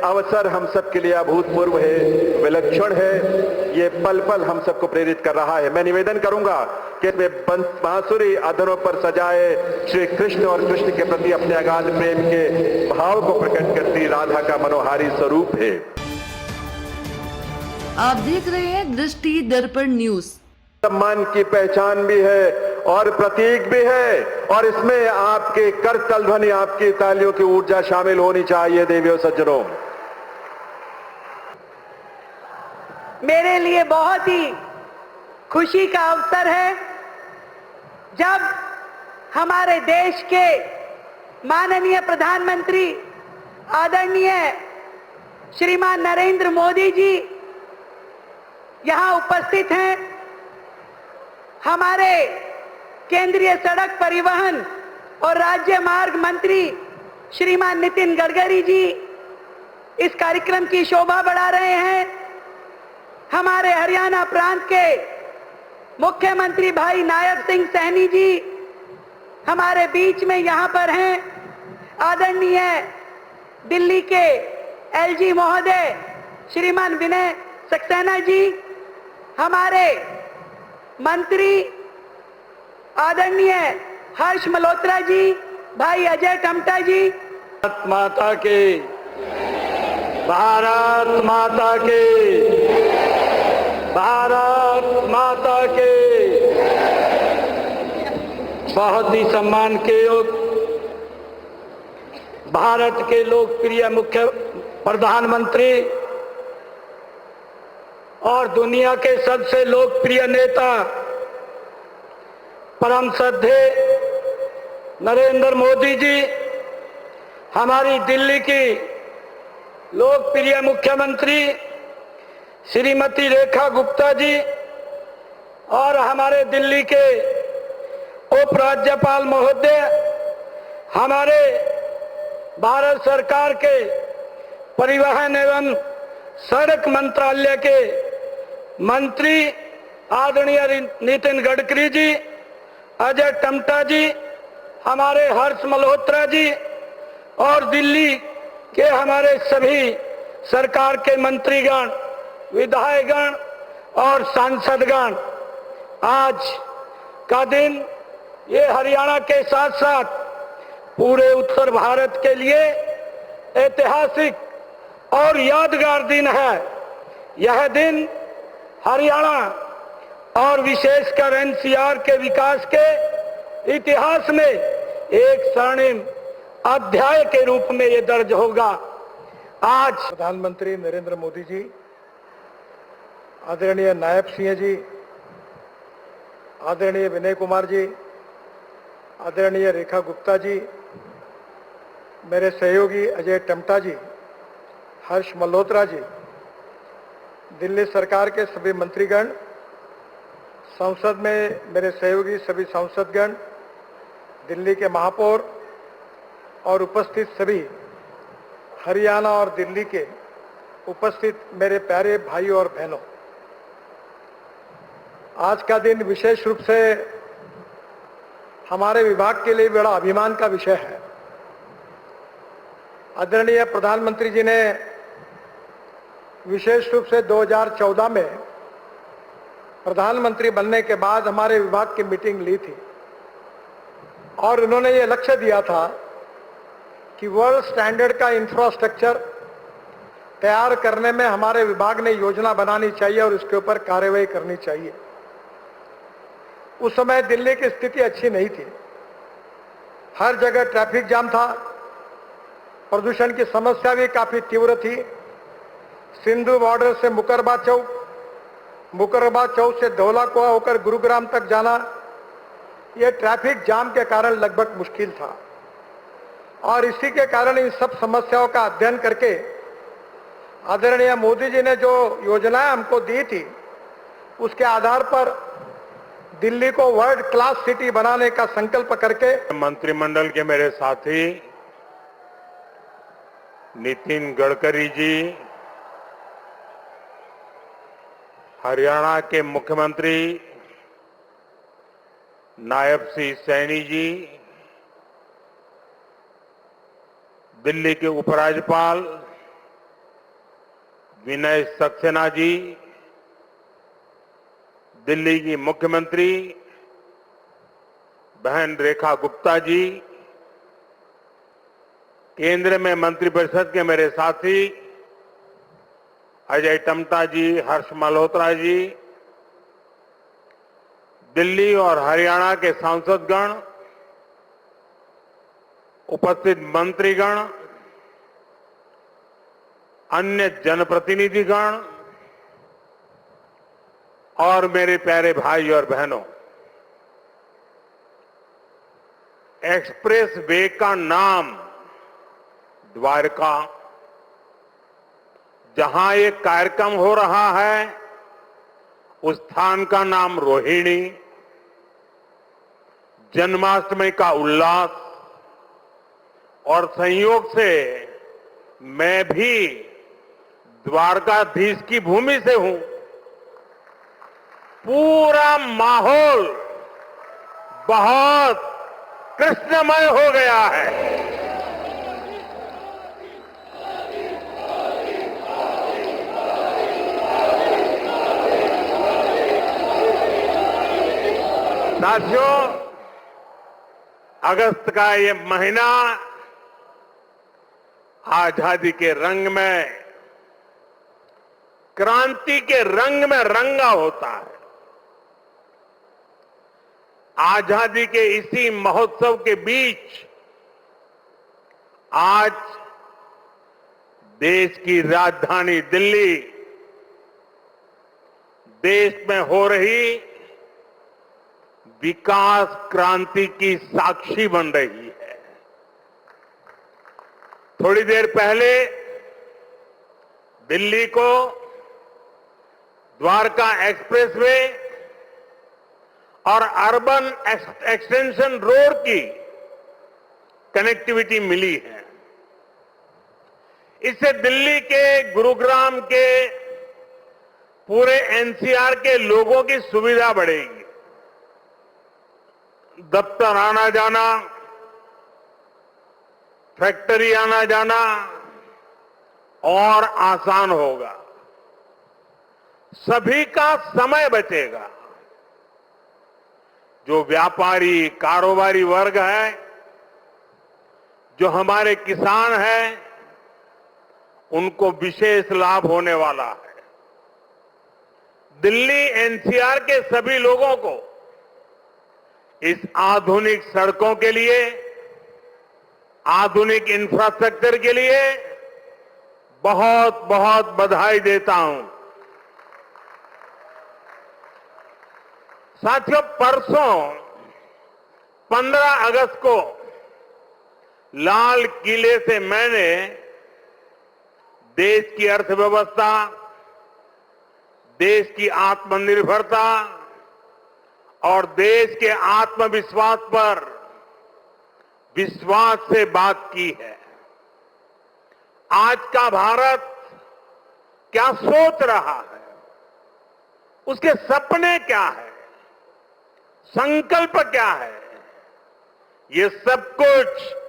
अवसर हम सब के लिए अभूतपूर्व है, विलक्षण है। ये पल पल हम सबको प्रेरित कर रहा है। मैं निवेदन करूंगा कि इसमें बांसुरी अधरों पर सजाए श्री कृष्ण और कृष्ण के प्रति अपने अगाध प्रेम के भाव को प्रकट करती राधा का मनोहारी स्वरूप है। आप देख रहे हैं दृष्टि दर्पण न्यूज। सम्मान की पहचान भी है और प्रतीक भी है, और इसमें आपके करतल ध्वनि, आपकी तालियों की ऊर्जा शामिल होनी चाहिए। देवियों सज्जनों, मेरे लिए बहुत ही खुशी का अवसर है जब हमारे देश के माननीय प्रधानमंत्री आदरणीय श्रीमान नरेंद्र मोदी जी यहां उपस्थित हैं। हमारे केंद्रीय सड़क परिवहन और राज्य मार्ग मंत्री श्रीमान नितिन गडकरी जी इस कार्यक्रम की शोभा बढ़ा रहे हैं। हमारे हरियाणा प्रांत के मुख्यमंत्री भाई नायब सिंह सैनी जी हमारे बीच में यहां पर हैं। आदरणीय दिल्ली के एलजी महोदय श्रीमान विनय सक्सेना जी, हमारे मंत्री आदरणीय हर्ष मल्होत्रा जी, भाई अजय टमटा जी। भारत माता के, भारत माता के, भारत माता के। बहुत ही सम्मान के योग भारत के लोकप्रिय मुख्य प्रधानमंत्री और दुनिया के सबसे लोकप्रिय नेता परम श्रद्धेय नरेंद्र मोदी जी, हमारी दिल्ली की लोकप्रिय मुख्यमंत्री श्रीमती रेखा गुप्ता जी और हमारे दिल्ली के उपराज्यपाल महोदय, हमारे भारत सरकार के परिवहन एवं सड़क मंत्रालय के मंत्री आदरणीय नितिन गडकरी जी, अजय टमटा जी, हमारे हर्ष मल्होत्रा जी और दिल्ली के हमारे सभी सरकार के मंत्रीगण, विधायकगण और सांसदगण। आज का दिन ये हरियाणा के साथ साथ पूरे उत्तर भारत के लिए ऐतिहासिक और यादगार दिन है। यह दिन हरियाणा और विशेषकर एनसीआर के विकास के इतिहास में एक स्वर्णिम अध्याय के रूप में ये दर्ज होगा। आज प्रधानमंत्री नरेंद्र मोदी जी, आदरणीय नायब सिंह जी, आदरणीय विनय कुमार जी, आदरणीय रेखा गुप्ता जी, मेरे सहयोगी अजय टमटा जी, हर्ष मल्होत्रा जी, दिल्ली सरकार के सभी मंत्रीगण, संसद में मेरे सहयोगी सभी सांसदगण, दिल्ली के महापौर और उपस्थित सभी हरियाणा और दिल्ली के उपस्थित मेरे प्यारे भाई और बहनों, आज का दिन विशेष रूप से हमारे विभाग के लिए बड़ा अभिमान का विषय है। आदरणीय प्रधानमंत्री जी ने विशेष रूप से 2014 में प्रधानमंत्री बनने के बाद हमारे विभाग की मीटिंग ली थी और उन्होंने ये लक्ष्य दिया था कि वर्ल्ड स्टैंडर्ड का इंफ्रास्ट्रक्चर तैयार करने में हमारे विभाग ने योजना बनानी चाहिए और उसके ऊपर कार्रवाई करनी चाहिए। उस समय दिल्ली की स्थिति अच्छी नहीं थी, हर जगह ट्रैफिक जाम था, प्रदूषण की समस्या भी काफी तीव्र थी। सिंधु बॉर्डर से मुकरबा चौक से धौला कुआं होकर गुरुग्राम तक जाना, यह ट्रैफिक जाम के कारण लगभग मुश्किल था और इसी के कारण इन सब समस्याओं का अध्ययन करके आदरणीय मोदी जी ने जो योजनाएं हमको दी थी, उसके आधार पर दिल्ली को वर्ल्ड क्लास सिटी बनाने का संकल्प करके मंत्रिमंडल के मेरे साथी नितिन गडकरी जी, हरियाणा के मुख्यमंत्री नायब सिंह सैनी जी, दिल्ली के उपराज्यपाल विनय सक्सेना जी, दिल्ली की मुख्यमंत्री बहन रेखा गुप्ता जी, केंद्र में मंत्रिपरिषद के मेरे साथी अजय टम्टा जी, हर्ष मल्होत्रा जी, दिल्ली और हरियाणा के सांसदगण, उपस्थित मंत्रीगण, अन्य जनप्रतिनिधिगण और मेरे प्यारे भाई और बहनों, एक्सप्रेस वे का नाम द्वारका, जहां ये कार्यक्रम हो रहा है उस स्थान का नाम रोहिणी, जन्माष्टमी का उल्लास, और संयोग से मैं भी द्वारकाधीश की भूमि से हूं। पूरा माहौल बहुत कृष्णमय हो गया है। साथियों, अगस्त का ये महीना आजादी के रंग में, क्रांति के रंग में रंगा होता है। आजादी के इसी महोत्सव के बीच आज देश की राजधानी दिल्ली देश में हो रही विकास क्रांति की साक्षी बन रही है। थोड़ी देर पहले दिल्ली को द्वारका एक्सप्रेसवे और अर्बन एक्सटेंशन रोड की कनेक्टिविटी मिली है। इससे दिल्ली के, गुरुग्राम के, पूरे एनसीआर के लोगों की सुविधा बढ़ेगी। दफ्तर आना जाना, फैक्ट्री आना जाना और आसान होगा। सभी का समय बचेगा। जो व्यापारी, कारोबारी वर्ग है, जो हमारे किसान हैं, उनको विशेष लाभ होने वाला है। दिल्ली एनसीआर के सभी लोगों को इस आधुनिक सड़कों के लिए, आधुनिक इंफ्रास्ट्रक्चर के लिए बहुत बहुत बधाई देता हूं। साथियों, परसों 15 अगस्त को लाल किले से मैंने देश की अर्थव्यवस्था, देश की आत्मनिर्भरता और देश के आत्मविश्वास पर विश्वास से बात की है। आज का भारत क्या सोच रहा है, उसके सपने क्या है, संकल्प क्या है, ये सब कुछ